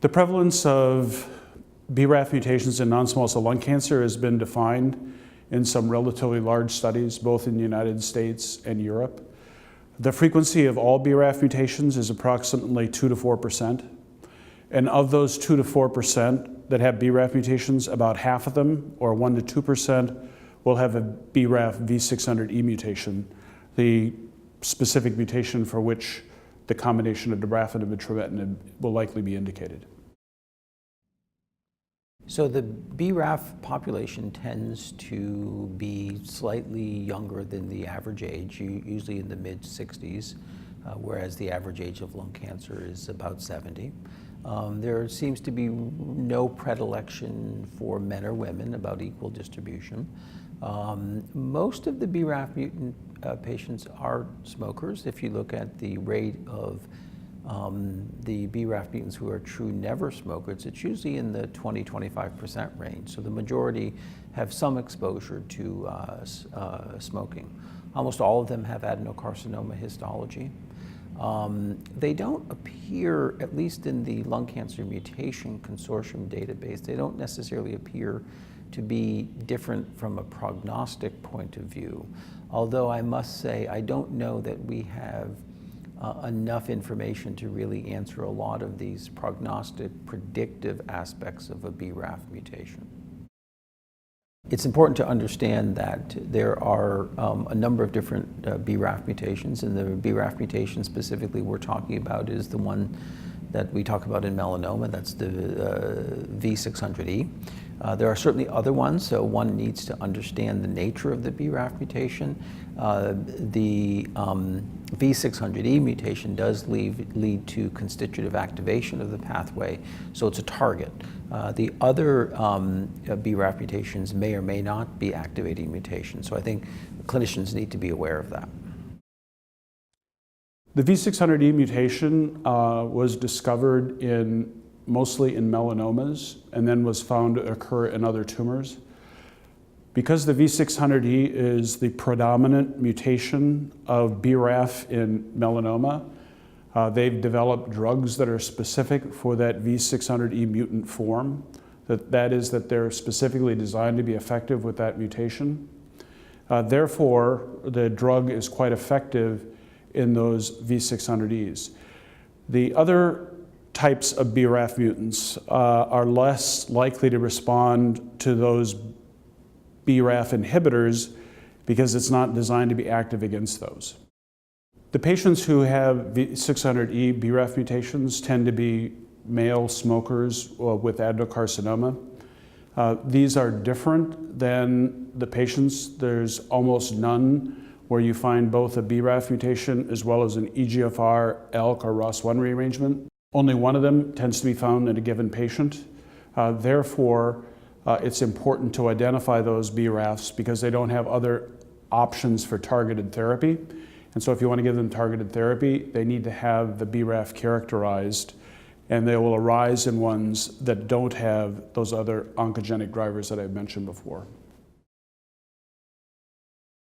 The prevalence of BRAF mutations in non-small cell lung cancer has been defined in some relatively large studies, both in the United States and Europe. The frequency of all BRAF mutations is approximately 2 to 4%. And of those 2 to 4% that have BRAF mutations, about half of them, or 1 to 2%, will have a BRAF V600E mutation, the specific mutation for which the combination of dabrafenib and trametinib will likely be indicated. So the BRAF population tends to be slightly younger than the average age, usually in the mid-60s, whereas the average age of lung cancer is about 70. There seems to be no predilection for men or women, about equal distribution. Most of the BRAF mutant patients are smokers. If you look at the rate of the BRAF mutants who are true never smokers, it's usually in the 20–25% range. So the majority have some exposure to smoking. Almost all of them have adenocarcinoma histology. They don't appear, at least in the lung cancer mutation consortium database, they don't necessarily appear to be different from a prognostic point of view. Although I must say, I don't know that we have enough information to really answer a lot of these prognostic, predictive aspects of a BRAF mutation. It's important to understand that there are a number of different BRAF mutations, and the BRAF mutation specifically we're talking about is the one that we talk about in melanoma, that's the V600E. There are certainly other ones, so one needs to understand the nature of the BRAF mutation. The V600E mutation does lead to constitutive activation of the pathway, so it's a target. The other BRAF mutations may or may not be activating mutations, so I think clinicians need to be aware of that. The V600E mutation was discovered mostly in melanomas and then was found to occur in other tumors. Because the V600E is the predominant mutation of BRAF in melanoma, they've developed drugs that are specific for that V600E mutant form. That is that they're specifically designed to be effective with that mutation. Therefore, the drug is quite effective in those V600Es. The other types of BRAF mutants are less likely to respond to those BRAF inhibitors because it's not designed to be active against those. The patients who have V600E BRAF mutations tend to be male smokers with Advil Carcinoma. These are different than the patients. There's almost none where you find both a BRAF mutation as well as an EGFR, ALK, or ROS1 rearrangement. Only one of them tends to be found in a given patient. Therefore, it's important to identify those BRAFs because they don't have other options for targeted therapy. And so if you want to give them targeted therapy, they need to have the BRAF characterized, and they will arise in ones that don't have those other oncogenic drivers that I've mentioned before.